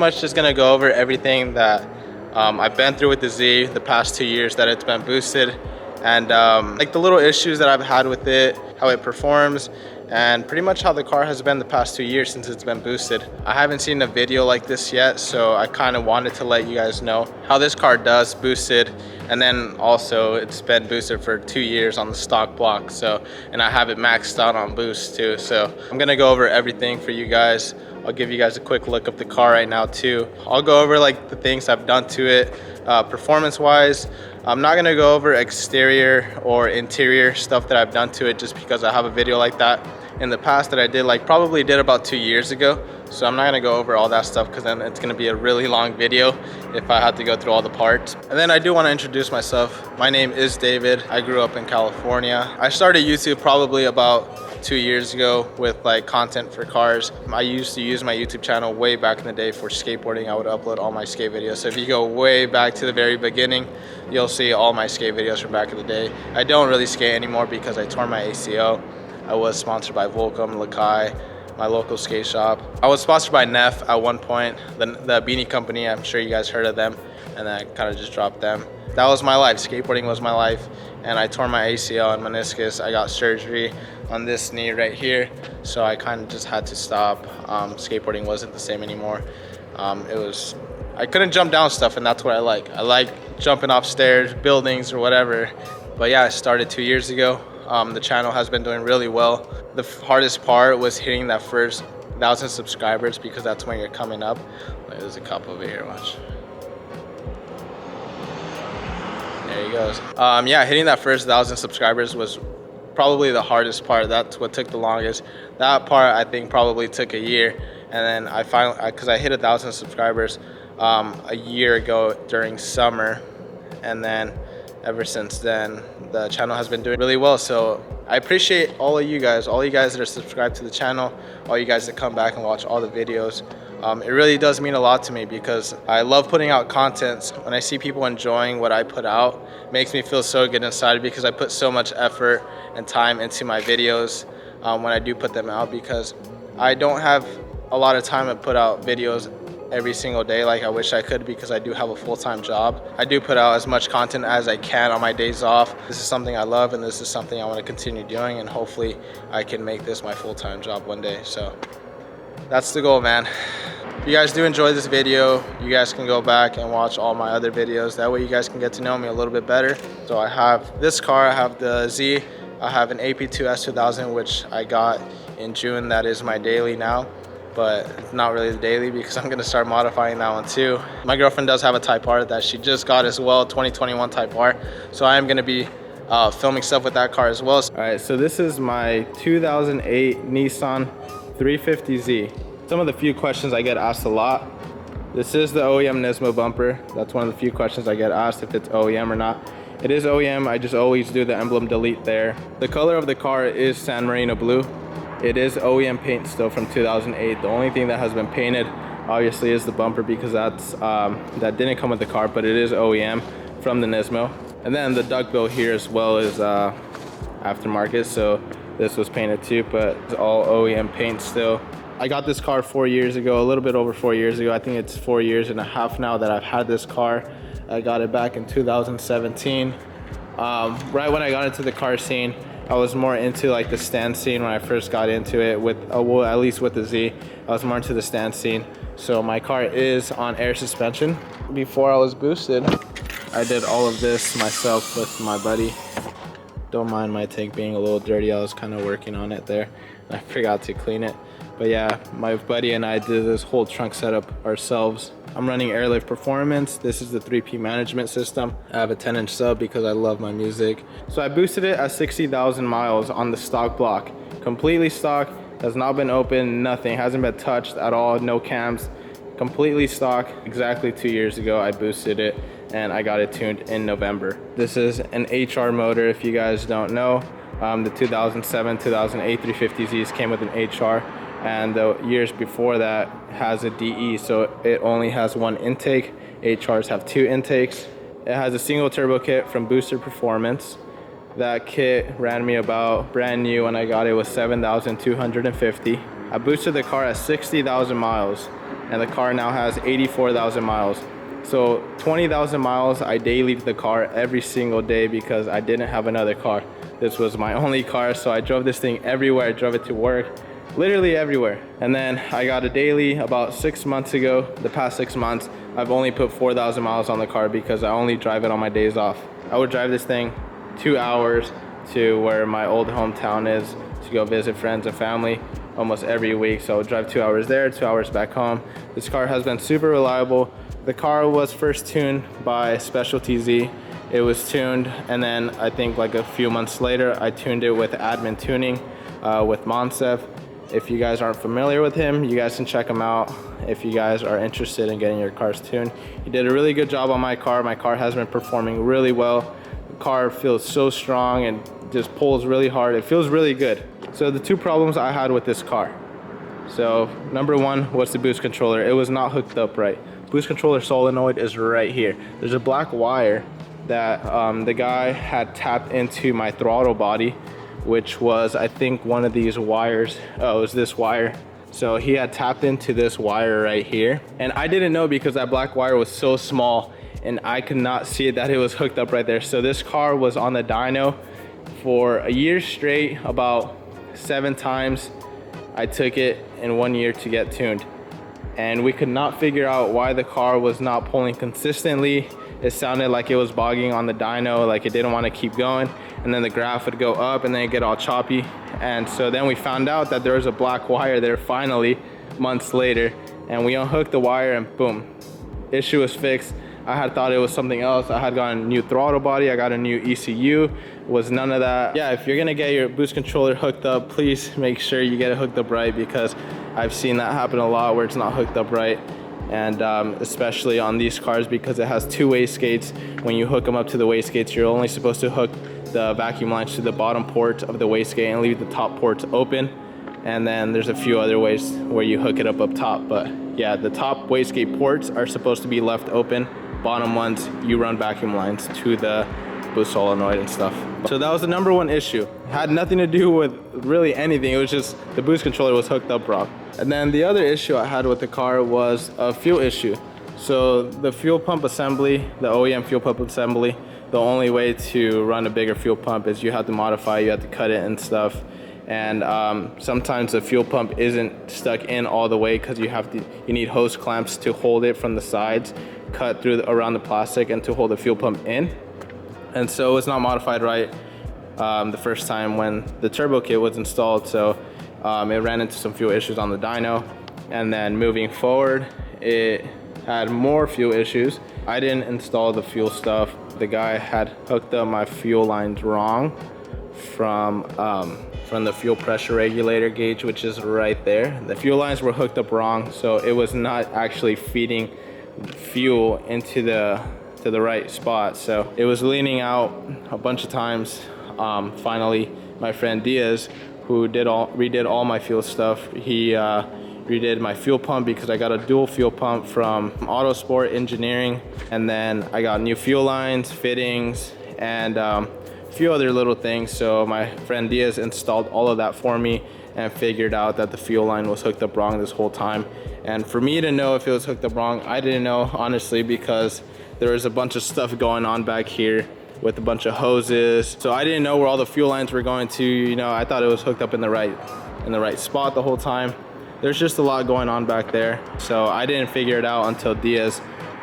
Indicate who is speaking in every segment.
Speaker 1: much just gonna go over everything that I've been through with the Z the past 2 years that it's been boosted, and like the little issues that I've had with it, how it performs, and pretty much how the car has been the past 2 years since it's been boosted. I haven't seen a video like this yet, so I kind of wanted to let you guys know how this car does boosted. And then also it's been boosted for 2 years on the stock block, so, and I have it maxed out on boost too. So I'm gonna go over everything for you guys. I'll give you guys a quick look of the car right now too. I'll go over like the things I've done to it performance wise. I'm not gonna go over exterior or interior stuff that I've done to it, just because I have a video like that in the past that I did, like probably did about 2 years ago. So I'm not gonna go over all that stuff because then it's gonna be a really long video if I have to go through all the parts. And then I do wanna introduce myself. My name is David. I grew up in California. I started YouTube probably about 2 years ago with like content for cars. I used to use my YouTube channel way back in the day for skateboarding. I would upload all my skate videos. So if you go way back to the very beginning, you'll see all my skate videos from back in the day. I don't really skate anymore because I tore my ACL. I was sponsored by Volcom, Lakai, my local skate shop. I was sponsored by Neff at one point, the beanie company. I'm sure you guys heard of them, and then I kind of just dropped them. That was my life. Skateboarding was my life, and I tore my ACL and meniscus. I got surgery on this knee right here, so I kind of just had to stop. Skateboarding wasn't the same anymore. I couldn't jump down stuff, and that's what I like. I like jumping off stairs, buildings, or whatever. But yeah, I started 2 years ago. The channel has been doing really well. The hardest part was hitting that first 1,000 subscribers, because that's when you're coming up. There's a cop over here, watch. There he goes. Yeah, hitting that first 1,000 subscribers was probably the hardest part. That's what took the longest. That part I think probably took a year. And then I finally, because I hit 1,000 subscribers a year ago during summer, and then ever since then the channel has been doing really well. So I appreciate all of you guys that are subscribed to the channel, all you guys that come back and watch all the videos. It really does mean a lot to me, because I love putting out content. When I see people enjoying what I put out, it makes me feel so good inside, because I put so much effort and time into my videos when I do put them out, because I don't have a lot of time to put out videos every single day like I wish I could, because I do have a full-time job. I do put out as much content as I can on my days off. This is something I love, and this is something I want to continue doing, and hopefully I can make this my full-time job one day. So that's the goal, man. If you guys do enjoy this video, you guys can go back and watch all my other videos. That way you guys can get to know me a little bit better. So I have this car, I have the Z, I have an AP2 S2000, which I got in June. That is my daily now, but it's not really the daily, because I'm gonna start modifying that one too. My girlfriend does have a Type R that she just got as well, 2021 Type R. So I am gonna be filming stuff with that car as well. All right, so this is my 2008 Nissan 350Z. Some of the few questions I get asked a lot. This is the OEM Nismo bumper. That's one of the few questions I get asked, if it's OEM or not. It is OEM, I just always do the emblem delete there. The color of the car is San Marino blue. It is OEM paint still from 2008. The only thing that has been painted obviously is the bumper, because that didn't come with the car, but it is OEM from the Nismo. And then the duckbill here as well is aftermarket, so this was painted too, but it's all OEM paint still. I got this car 4 years ago, a little bit over 4 years ago. I think it's 4.5 years now that I've had this car. I got it back in 2017. Right when I got into the car scene, I was more into like the stand scene when I first got into it with, well, at least with the Z, I was more into the stand scene. So my car is on air suspension. Before I was boosted, I did all of this myself with my buddy. Don't mind my tank being a little dirty. I was kind of working on it there, and I forgot to clean it. But yeah, my buddy and I did this whole trunk setup ourselves. I'm running Airlift Performance. This is the 3P management system. I have a 10-inch sub because I love my music. So I boosted it at 60,000 miles on the stock block. Completely stock, has not been opened, nothing, hasn't been touched at all, no cams. Completely stock. Exactly 2 years ago I boosted it, and I got it tuned in November. This is an HR motor, if you guys don't know. The 2007, 2008 350Zs came with an HR, and the years before that has a DE, so it only has one intake. HRs have 2 intakes. It has a single turbo kit from Booster Performance. That kit ran me about, brand new when I got it, was $7,250. I boosted the car at 60,000 miles, and the car now has 84,000 miles. So 20,000 miles I daily the car every single day because I didn't have another car. This was my only car, so I drove this thing everywhere. I drove it to work, literally everywhere. And then I got a daily about 6 months ago. The past 6 months, I've only put 4,000 miles on the car because I only drive it on my days off. I would drive this thing 2 hours to where my old hometown is to go visit friends and family almost every week. So I would drive 2 hours there, 2 hours back home. This car has been super reliable. The car was first tuned by Specialty Z. It was tuned, and then I think like a few months later, I tuned it with Admin Tuning with Monsef. If you guys aren't familiar with him, you guys can check him out if you guys are interested in getting your cars tuned. He did a really good job on my car. My car has been performing really well. The car feels so strong and just pulls really hard. It feels really good. So the two problems I had with this car. So number one was the boost controller. It was not hooked up right. Boost controller solenoid is right here. There's a black wire that the guy had tapped into my throttle body, which was, I think, one of these wires. Oh, it was this wire. So he had tapped into this wire right here. And I didn't know because that black wire was so small and I could not see that it was hooked up right there. So this car was on the dyno for a year straight. About 7 times I took it in 1 year to get tuned. And we could not figure out why the car was not pulling consistently. It sounded like it was bogging on the dyno, like it didn't want to keep going. And then the graph would go up and then it'd get all choppy. And so then we found out that there was a black wire there finally, months later. And we unhooked the wire and boom, issue was fixed. I had thought it was something else. I had gotten a new throttle body. I got a new ECU. It was none of that. Yeah, if you're gonna get your boost controller hooked up, please make sure you get it hooked up right because I've seen that happen a lot where it's not hooked up right. And especially on these cars because it has 2 wastegates. When you hook them up to the wastegates, you're only supposed to hook the vacuum lines to the bottom port of the wastegate and leave the top ports open. And then there's a few other ways where you hook it up top. But yeah, the top wastegate ports are supposed to be left open. Bottom ones, you run vacuum lines to the boost solenoid and stuff. So that was the number one issue. It had nothing to do with really anything. It was just the boost controller was hooked up wrong. And then the other issue I had with the car was a fuel issue. So the fuel pump assembly, the OEM fuel pump assembly, the only way to run a bigger fuel pump is you have to modify, you have to cut it and stuff. And sometimes the fuel pump isn't stuck in all the way because you need hose clamps to hold it from the sides, cut through around the plastic and to hold the fuel pump in. And so it's not modified right the first time when the turbo kit was installed. So it ran into some fuel issues on the dyno. And then moving forward, it had more fuel issues. I didn't install the fuel stuff. The guy had hooked up my fuel lines wrong from the fuel pressure regulator gauge, which is right there. The fuel lines were hooked up wrong, so it was not actually feeding fuel into the right spot. So it was leaning out a bunch of times. Finally, my friend Diaz, who redid all my fuel stuff, he redid my fuel pump because I got a dual fuel pump from Autosport Engineering, and then I got new fuel lines, fittings, and a few other little things. So my friend Diaz installed all of that for me and figured out that the fuel line was hooked up wrong this whole time. And for me to know if it was hooked up wrong, I didn't know, honestly, because there was a bunch of stuff going on back here with a bunch of hoses. So I didn't know where all the fuel lines were going to. You know, I thought it was hooked up in the right spot the whole time. There's just a lot going on back there. So I didn't figure it out until Diaz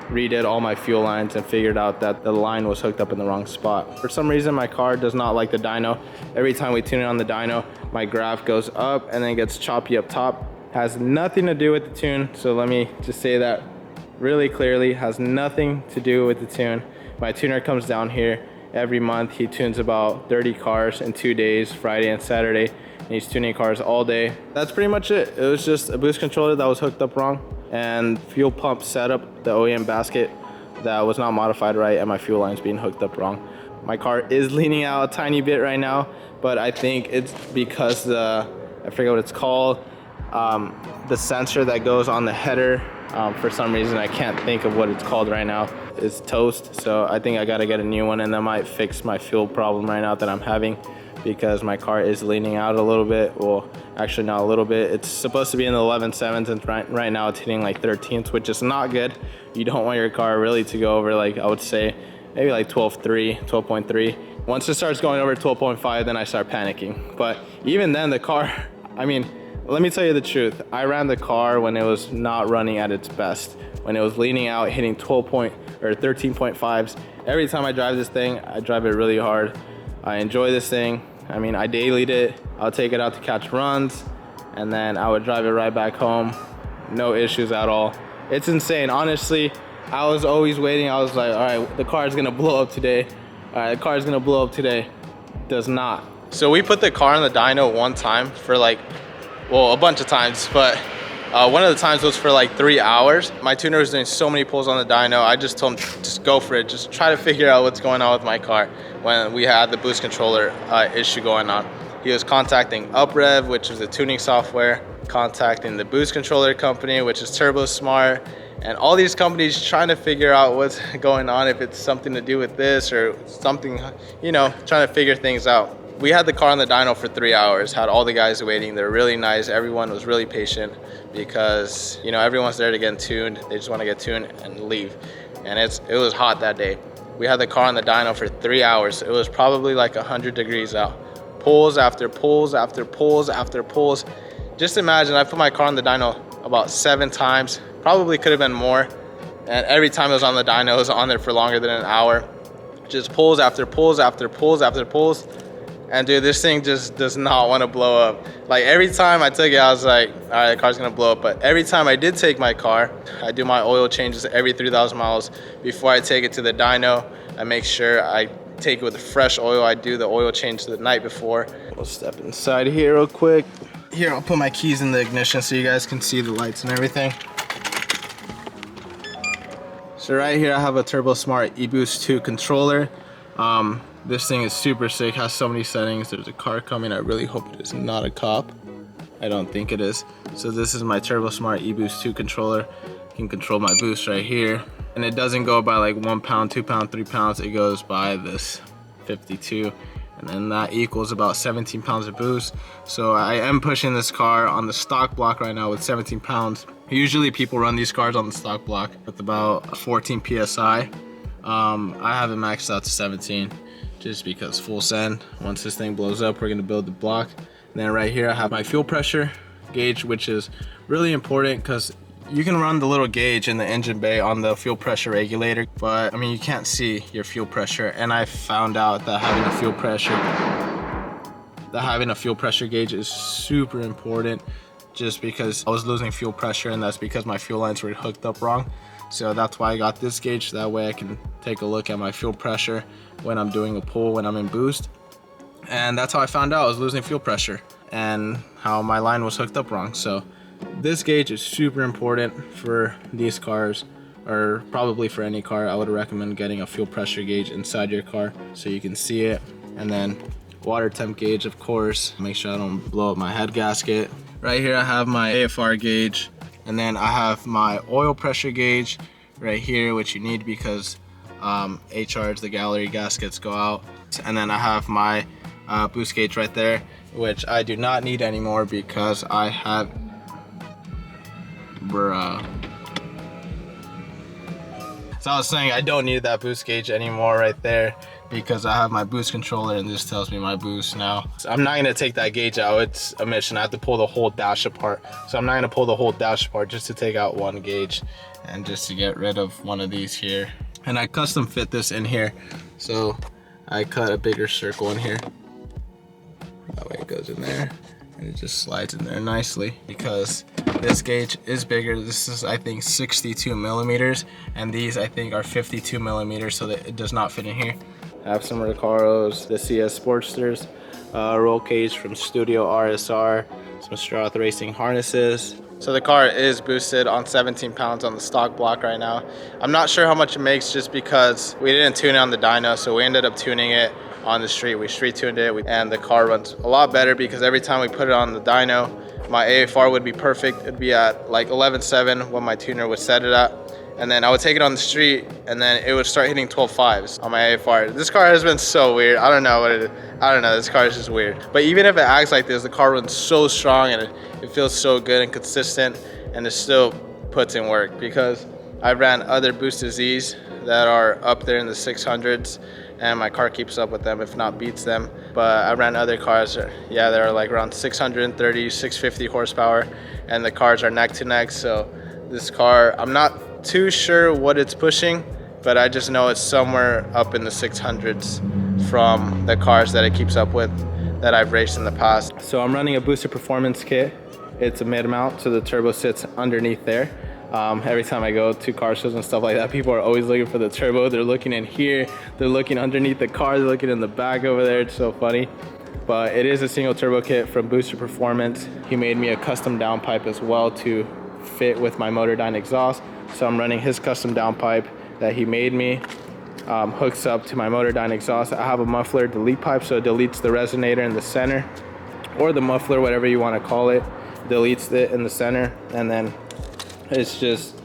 Speaker 1: redid all my fuel lines and figured out that the line was hooked up in the wrong spot. For some reason, my car does not like the dyno. Every time we tune it on the dyno, my graph goes up and then gets choppy up top. Has nothing to do with the tune. So let me just say that really clearly. Has nothing to do with the tune. My tuner comes down here every month. He tunes about 30 cars in 2 days, Friday and Saturday. And he's tuning cars all day. That's pretty much it. It was just a boost controller that was hooked up wrong, and fuel pump setup, the OEM basket, that was not modified right, and my fuel lines being hooked up wrong. My car is leaning out a tiny bit right now, but I think it's because I forget what it's called, the sensor that goes on the header, for some reason I can't think of what it's called right now, is toast. So I think I gotta get a new one, and that might fix my fuel problem right now that I'm having. because my car is leaning out a little bit. Well, actually not a little bit. It's supposed to be in the 11/7, and right now it's hitting like 13th, which is not good. You don't want your car really to go over, like, I would say maybe like 12.3, 12.3. Once it starts going over 12.5, then I start panicking. But even then, the car, I mean, let me tell you the truth. I ran the car when it was not running at its best. When it was leaning out, hitting 13.5s. Every time I drive this thing, I drive it really hard. I enjoy this thing. I mean, I dailied it. I'll take it out to catch runs, and then I would drive it right back home. No issues at all. It's insane. Honestly, I was always waiting. I was like, all right, the car is gonna blow up today. All right, the car is gonna blow up today. Does not. So we put the car in the dyno one time for like, well, a bunch of times, but one of the times was for like 3 hours. My tuner was doing so many pulls on the dyno. I just told him, just go for it. Just try to figure out what's going on with my car when we had the boost controller issue going on. He was contacting UpRev, which is the tuning software, contacting the boost controller company, which is TurboSmart, and all these companies trying to figure out what's going on, if it's something to do with this or something, you know, trying to figure things out. We had the car on the dyno for 3 hours, had all the guys waiting. They're really nice. Everyone was really patient because, you know, everyone's there to get tuned. They just want to get tuned and leave. And it was hot that day. We had the car on the dyno for 3 hours. It was probably like 100 degrees out. Pulls after pulls after pulls after pulls. Just imagine, I put my car on the dyno about 7 times. Probably could have been more. And every time it was on the dyno, it was on there for longer than an hour. Just pulls after pulls after pulls after pulls. And dude, this thing just does not want to blow up. Like every time I took it, I was like, all right, the car's gonna blow up. But every time I did take my car, I do my oil changes every 3,000 miles before I take it to the dyno. I make sure I take it with fresh oil. I do the oil change the night before. We'll step inside here real quick. Here, I'll put my keys in the ignition so you guys can see the lights and everything. So right here, I have a TurboSmart eBoost 2 controller. This thing is super sick, has so many settings. There's a car coming. I really hope it is not a cop. I don't think it is. So this is my TurboSmart eBoost 2 controller. You can control my boost right here. And it doesn't go by like 1 pound, 2 pound, 3 pounds. It goes by this 52. And then that equals about 17 pounds of boost. So I am pushing this car on the stock block right now with 17 pounds. Usually people run these cars on the stock block with about 14 PSI. I have it maxed out to 17. Just because full send. Once this thing blows up, we're gonna build the block. And then right here I have my fuel pressure gauge, which is really important because you can run the little gauge in the engine bay on the fuel pressure regulator, but I mean, you can't see your fuel pressure. And I found out that having a fuel pressure gauge is super important, just because I was losing fuel pressure, and that's because my fuel lines were hooked up wrong. So that's why I got this gauge. That way I can take a look at my fuel pressure when I'm doing a pull, when I'm in boost. And that's how I found out I was losing fuel pressure and how my line was hooked up wrong. So this gauge is super important for these cars, or probably for any car. I would recommend getting a fuel pressure gauge inside your car so you can see it. And then water temp gauge, of course. Make sure I don't blow up my head gasket. Right here I have my AFR gauge. And then I have my oil pressure gauge right here, which you need because HRs, the gallery gaskets, go out. And then I have my boost gauge right there, which I do not need anymore because I have, So I was saying I don't need that boost gauge anymore right there because I have my boost controller and this tells me my boost now. So I'm not gonna take that gauge out. It's a mission. I have to pull the whole dash apart. So I'm not gonna pull the whole dash apart just to take out one gauge and just to get rid of one of these here. And I custom fit this in here. So I cut a bigger circle in here. That way it goes in there and it just slides in there nicely because this gauge is bigger. This is, I think, 62 millimeters, and these, I think, are 52 millimeters, so that it does not fit in here. I have some Recaros, the CS Sportsters, roll cage from Studio RSR, some Stroth Racing harnesses. So the car is boosted on 17 pounds on the stock block right now. I'm not sure how much it makes just because we didn't tune it on the dyno, so we ended up tuning it on the street. We street tuned it, and the car runs a lot better because every time we put it on the dyno, my AFR would be perfect. It'd be at like 11.7 when my tuner would set it at. and then I would take it on the street, and then it would start hitting 12.5s on my AFR. This car has been so weird. I don't know what it is. I don't know. This car is just weird. But even if it acts like this, the car runs so strong, and it feels so good and consistent, and it still puts in work, because I ran other boosted Zs that are up there in the 600s, and my car keeps up with them, if not beats them. But I ran other cars, yeah, that are like around 630, 650 horsepower, and the cars are neck to neck. So this car, I'm not too sure what it's pushing, but I just know it's somewhere up in the 600s from the cars that it keeps up with that I've raced in the past. So I'm running a boosted performance kit. It's a mid mount, so the turbo sits underneath there. Every time I go to car shows and stuff like that, people are always looking for the turbo. They're looking in here, they're looking underneath the car, they're looking in the back over there. It's so funny. But it is a single turbo kit from Boosted Performance. He made me a custom downpipe as well to fit with my motor Dyno exhaust. So I'm running his custom downpipe that he made me. Hooks up to my motor Dyno exhaust. I have a muffler delete pipe, so it deletes the resonator in the center, or the muffler, whatever you want to call it. Deletes it in the center, and then it's just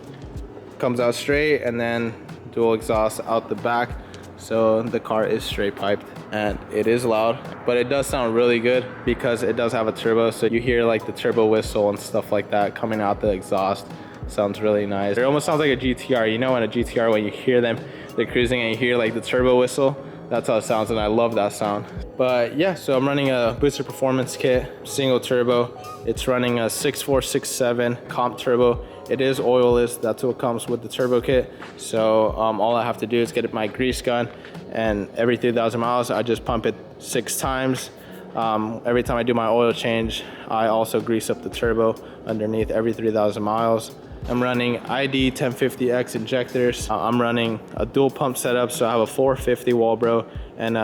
Speaker 1: comes out straight, and then dual exhaust out the back. So the car is straight piped, and it is loud, but it does sound really good because it does have a turbo. So you hear like the turbo whistle and stuff like that coming out the exhaust. Sounds really nice. It almost sounds like a GTR. You know, in a GTR, when you hear them, they're cruising and you hear like the turbo whistle. That's how it sounds, and I love that sound. But yeah, so I'm running a Boosted Performance kit, single turbo. It's running a 6467 comp turbo. It is oilless. That's what comes with the turbo kit. So all I have to do is get my grease gun, and every 3,000 miles, I just pump it 6 times. Every time I do my oil change, I also grease up the turbo underneath every 3,000 miles. I'm running ID 1050X injectors. I'm running a dual pump setup, so I have a 450 Walbro and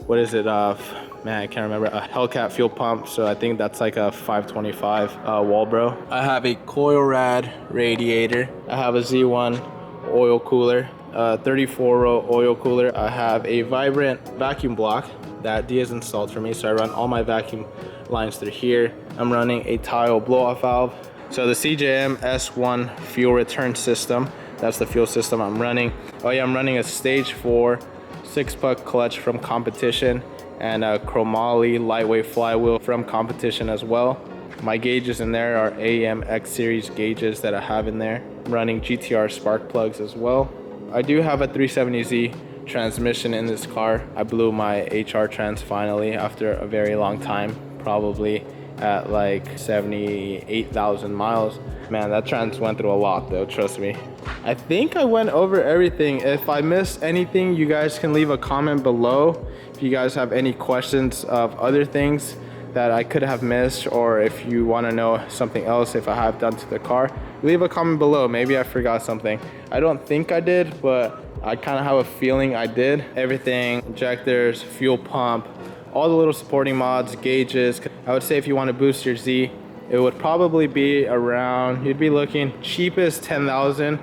Speaker 1: what is it? Man, I can't remember. A Hellcat fuel pump, so I think that's like a 525 Walbro. I have a coil rad radiator. I have a Z1 oil cooler, 34-row oil cooler. I have a Vibrant vacuum block that Diaz installed for me, so I run all my vacuum lines through here. I'm running a tile blow-off valve. So the CJM S1 fuel return system, that's the fuel system I'm running. Oh yeah, I'm running a stage 4 6-puck clutch from competition, and a chromoly lightweight flywheel from competition as well. My gauges in there are AEM X series gauges that I have in there. I'm running GTR spark plugs as well. I do have a 370Z transmission in this car. I blew my HR trans finally after a very long time, probably at like 78,000 miles. Man, that trans went through a lot though, trust me. I think I went over everything. If I missed anything, you guys can leave a comment below. If you guys have any questions of other things that I could have missed, or if you want to know something else if I have done to the car, leave a comment below. Maybe I forgot something. I don't think I did, but I kind of have a feeling I did. Everything, injectors, fuel pump, all the little supporting mods, gauges. I would say if you want to boost your Z, it would probably be around, you'd be looking cheapest 10,000,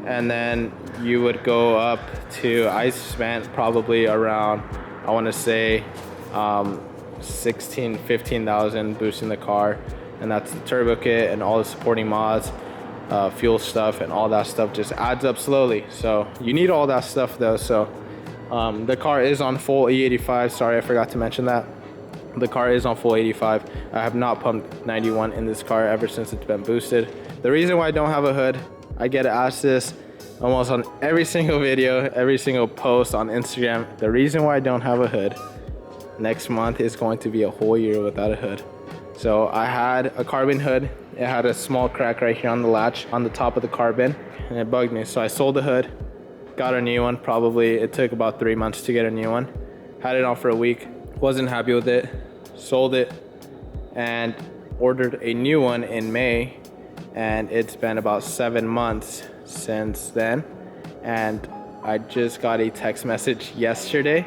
Speaker 1: and then you would go up to, I spent probably around, I want to say 16, 15,000 boosting the car, and that's the turbo kit and all the supporting mods, fuel stuff, and all that stuff just adds up slowly. So you need all that stuff though. So the car is on full E85. Sorry, I forgot to mention that. The car is on full 85. I have not pumped 91 in this car ever since it's been boosted. The reason why I don't have a hood, I get asked this almost on every single video, every single post on Instagram. The reason why I don't have a hood, next month is going to be a whole year without a hood. So I had a carbon hood. It had a small crack right here on the latch on the top of the carbon, and it bugged me. So I sold the hood, got a new one. Probably it took about 3 months to get a new one. Had it on for a week, wasn't happy with it, sold it, and ordered a new one in May. And it's been about 7 months since then. And I just got a text message yesterday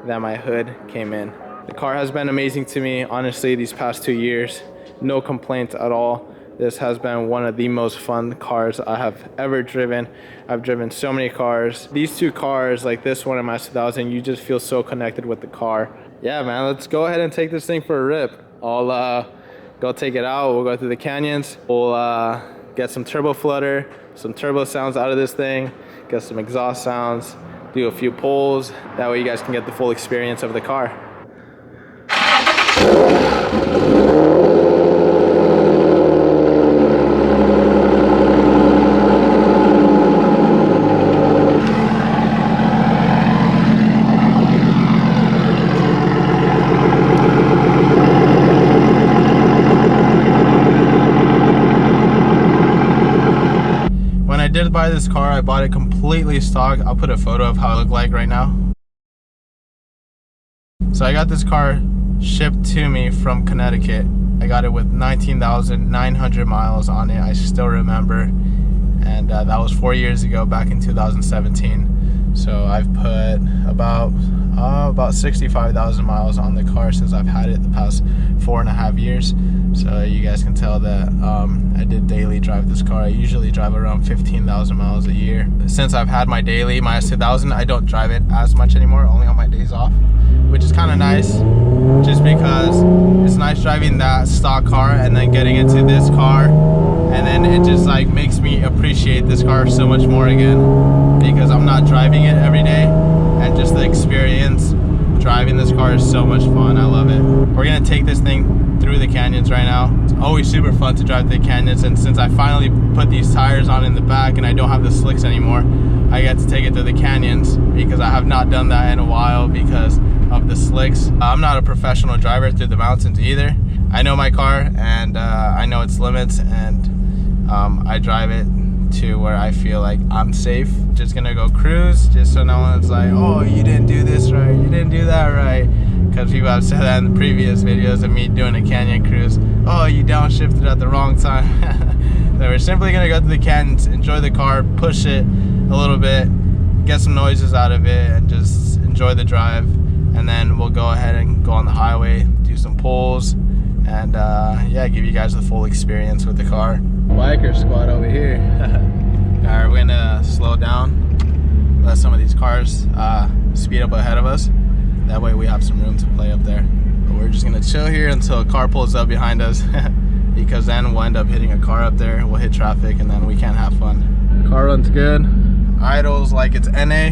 Speaker 1: that my hood came in. The car has been amazing to me, honestly, these past 2 years. No complaints at all. This has been one of the most fun cars I have ever driven. I've driven so many cars. These two cars, like this one and my 2000, you just feel so connected with the car. Yeah, man, let's go ahead and take this thing for a rip. I'll go take it out. We'll go through the canyons. We'll get some turbo flutter, some turbo sounds out of this thing, get some exhaust sounds, do a few pulls. That way you guys can get the full experience of the car. I did buy this car, I bought it completely stock. I'll put a photo of how it looked like right now. So I got this car shipped to me from Connecticut. I got it with 19,900 miles on it, I still remember. And that was 4 years ago, back in 2017. So I've put about 65,000 miles on the car since I've had it the past 4.5 years. So you guys can tell that I did daily drive this car. I usually drive around 15,000 miles a year. Since I've had my daily, my S2000, I don't drive it as much anymore, only on my days off, which is kind of nice, just because it's nice driving that stock car and then getting into this car, and then it just like makes me appreciate this car so much more again, because I'm not driving it every day, and just the experience driving this car is so much fun. I love it. We're gonna take this thing through the canyons right now. It's always super fun to drive the canyons, and since I finally put these tires on in the back and I don't have the slicks anymore, I get to take it through the canyons, because I have not done that in a while because of the slicks. I'm not a professional driver through the mountains either. I know my car, and I know its limits, and I drive it to where I feel like I'm safe. Just gonna go cruise, just so no one's like, oh, you didn't do this right, you didn't do that right, because people have said that in the previous videos of me doing a canyon cruise. Oh, you downshifted at the wrong time. So we're simply gonna go to the canyons, enjoy the car, push it a little bit, get some noises out of it, and just enjoy the drive. And then we'll go ahead and go on the highway, do some pulls, and yeah, give you guys the full experience with the car. Biker squad over here. Alright, we're gonna slow down, let some of these cars speed up ahead of us. That way we have some room to play up there. But we're just gonna chill here until a car pulls up behind us, because then we'll end up hitting a car up there, we'll hit traffic, and then we can't have fun. Car runs good, idles like it's NA.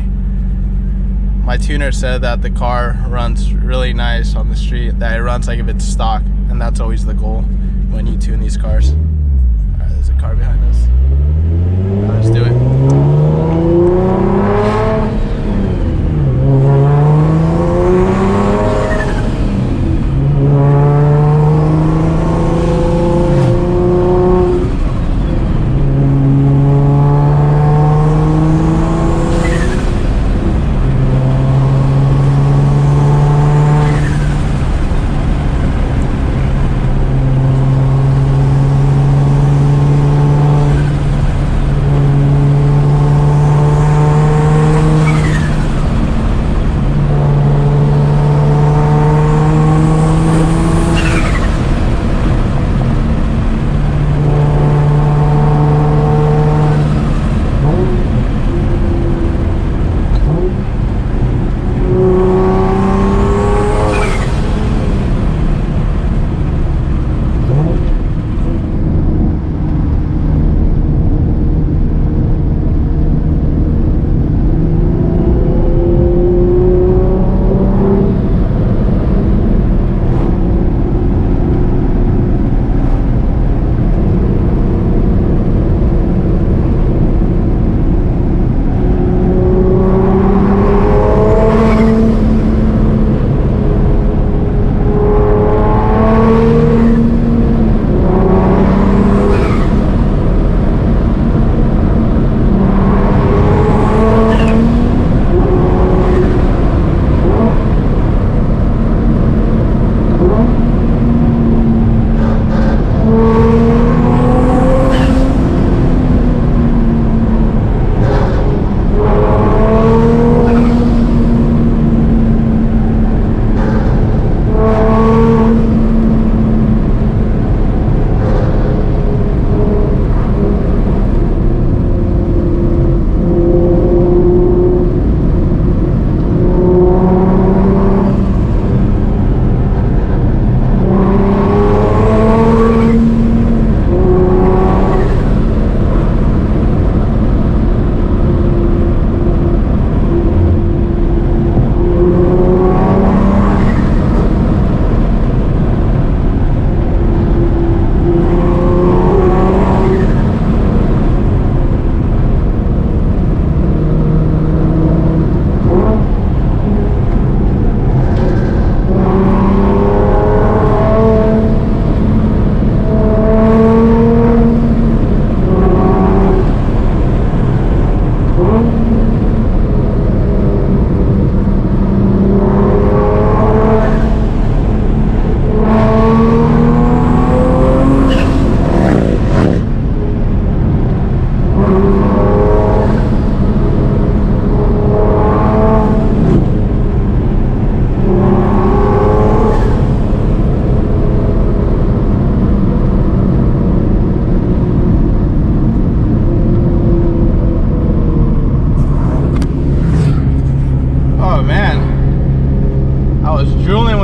Speaker 1: My tuner said that the car runs really nice on the street, that it runs like if it's stock, and that's always the goal when you tune these cars. Alright, there's a car behind us. Alright, let's do it.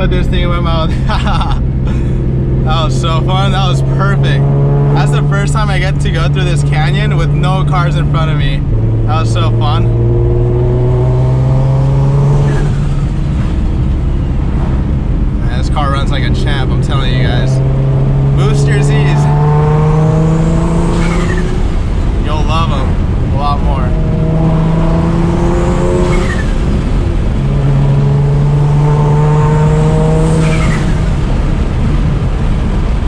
Speaker 1: with this thing in my mouth. That was so fun. That was perfect. That's the first time I get to go through this canyon with no cars in front of me. That was so fun. Man, this car runs like a champ, I'm telling you guys. Boost your Z's. You'll love them a lot more.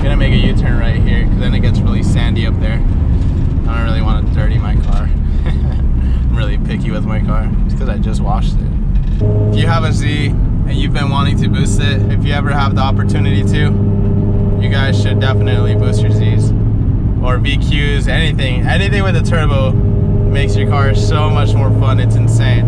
Speaker 1: Gonna make a U-turn right here because then it gets really sandy up there. I don't really want to dirty my car. I'm really picky with my car. It's because I just washed it. If you have a Z and you've been wanting to boost it, if you ever have the opportunity to, you guys should definitely boost your Z's or VQs, anything with a turbo makes your car so much more fun. It's insane.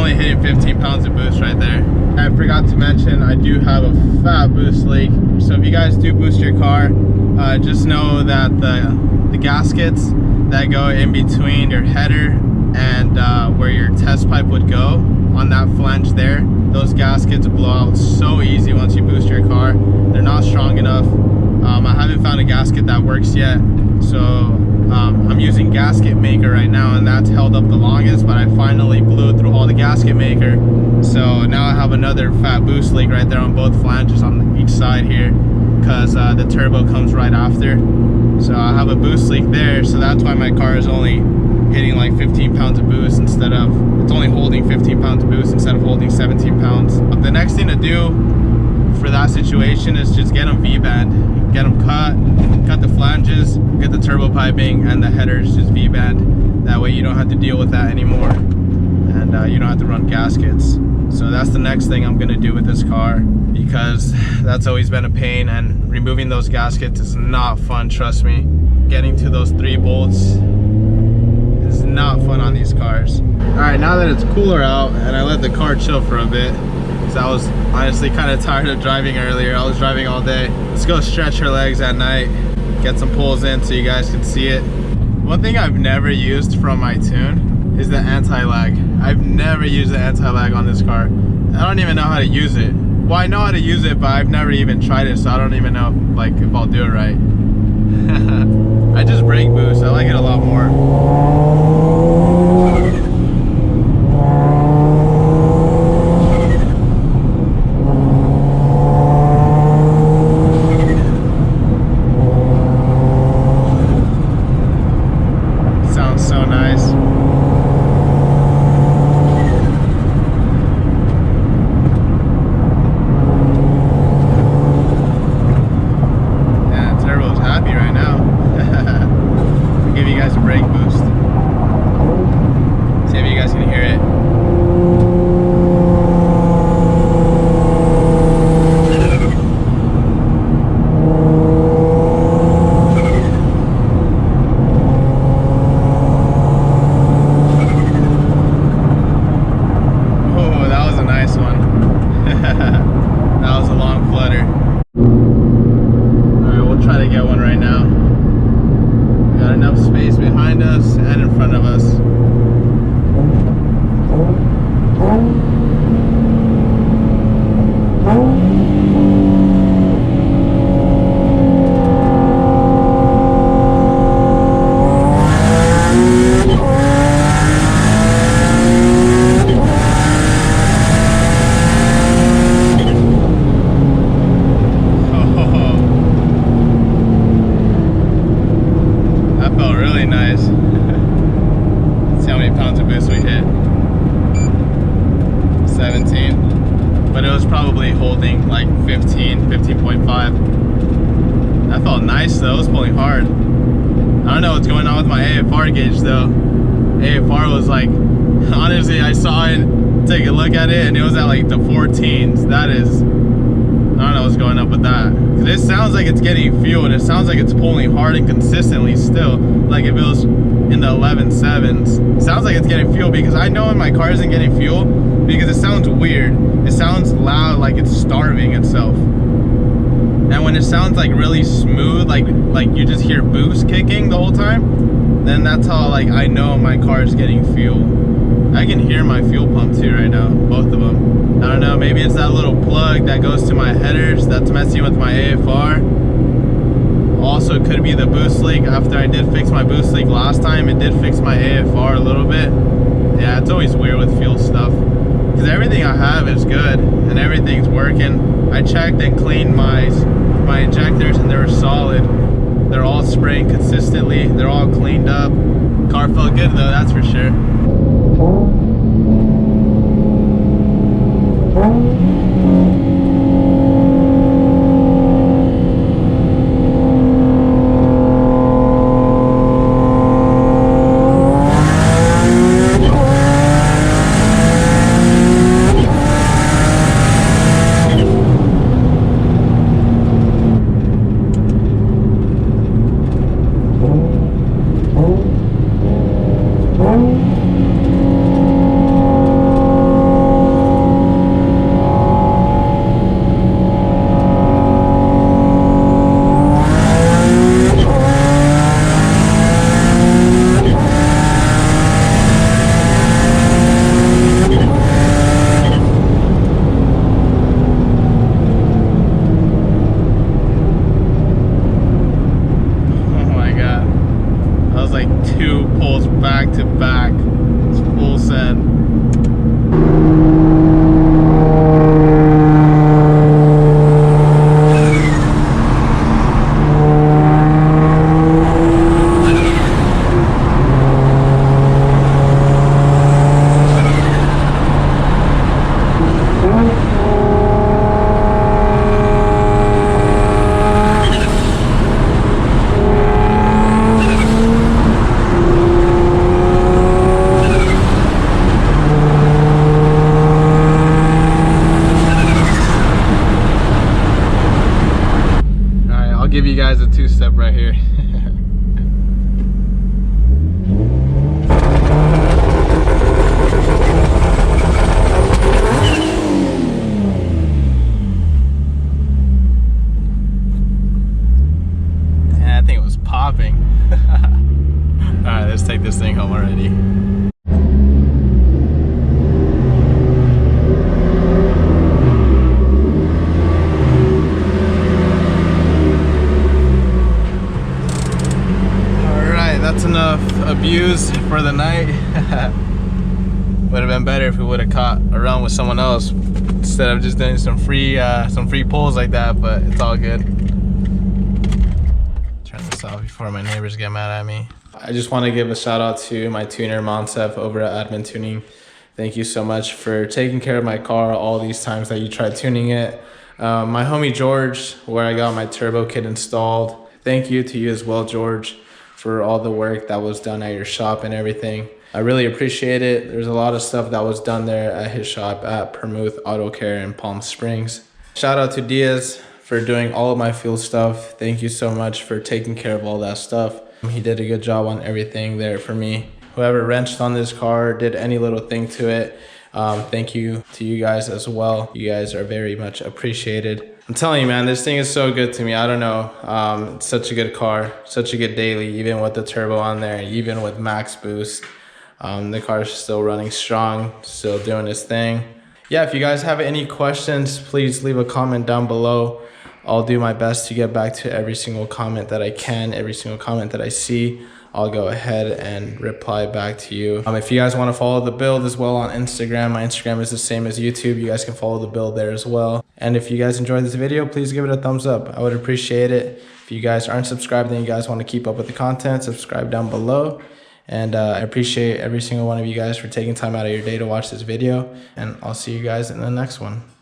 Speaker 1: Hitting 15 pounds of boost right there. I forgot to mention I do have a fat boost leak, so if you guys do boost your car, just know that the gaskets that go in between your header and where your test pipe would go on that flange there, those gaskets blow out so easy once you boost your car. They're not strong enough. I haven't found a gasket that works yet, so I'm using gasket maker right now, and that's held up the longest, but I finally blew through all the gasket maker, so now I have another fat boost leak right there on both flanges on each side here, because the turbo comes right after. So I have a boost leak there, so that's why my car is only hitting like 15 pounds of boost instead of, it's only holding 15 pounds of boost instead of holding 17 pounds. The next thing to do for that situation is just get them V-band, get them cut the flanges, get the turbo piping and the headers just V-band. That way you don't have to deal with that anymore, and you don't have to run gaskets. So that's the next thing I'm gonna do with this car, because that's always been a pain, and removing those gaskets is not fun, trust me. Getting to those 3 bolts is not fun on these cars. All right, now that it's cooler out and I let the car chill for a bit, because I was honestly kind of tired of driving earlier. I was driving all day. Let's go stretch our legs at night, get some pulls in so you guys can see it. One thing I've never used from my tune is the anti-lag. I've never used the anti-lag on this car. I don't even know how to use it. Well, I know how to use it, but I've never even tried it, so I don't even know if I'll do it right. I just brake boost. I like it a lot more. Holding like 15.5. That felt nice though. It was pulling hard. I don't know what's going on with my AFR gauge though. AFR was like Honestly, I saw it, take a look at it, and it was at like the 14s. That is, I don't know what's going up with that. Cause it sounds like it's getting fuel, and it sounds like it's pulling hard and consistently still. Like if it was in the 11.7s, sounds like it's getting fuel, because I know when my car isn't getting fuel because it sounds weird. It sounds loud, like it's starving itself. And when it sounds like really smooth, like you just hear boost kicking the whole time, then that's how like I know my car is getting fuel. I can hear my fuel pump too right now, both of them. I don't know, maybe it's that little plug that goes to my headers that's messing with my AFR. Also, it could be the boost leak. After I did fix my boost leak last time, it did fix my AFR a little bit. Yeah, it's always weird with fuel stuff, because everything I have is good and everything's working. I checked and cleaned my injectors and they were solid. They're all spraying consistently. They're all cleaned up. Car felt good though, that's for sure. Back to back, it's full send. Give you guys a two-step right here. Yeah, I think it was popping. All right, let's take this thing home already. That's enough abuse for the night. Would have been better if we would have caught a run with someone else instead of just doing some free pulls like that, but it's all good. Turn this off before my neighbors get mad at me. I just want to give a shout out to my tuner Monsef over at Admin Tuning. Thank you so much for taking care of my car all these times that you tried tuning it. My homie George, where I got my turbo kit installed. Thank you to you as well, George, for all the work that was done at your shop and everything. I really appreciate it. There's a lot of stuff that was done there at his shop at Permuth Auto Care in Palm Springs. Shout out to Diaz for doing all of my fuel stuff. Thank you so much for taking care of all that stuff. He did a good job on everything there for me. Whoever wrenched on this car, did any little thing to it, thank you to you guys as well. You guys are very much appreciated. I'm telling you, man, this thing is so good to me. I don't know. It's such a good car, such a good daily, even with the turbo on there, even with max boost. The car is still running strong, still doing its thing. Yeah, if you guys have any questions, please leave a comment down below. I'll do my best to get back to every single comment that I can, every single comment that I see. I'll go ahead and reply back to you. If you guys want to follow the build as well on Instagram, my Instagram is the same as YouTube. You guys can follow the build there as well. And if you guys enjoyed this video, please give it a thumbs up. I would appreciate it. If you guys aren't subscribed and you guys want to keep up with the content, subscribe down below. And I appreciate every single one of you guys for taking time out of your day to watch this video. And I'll see you guys in the next one.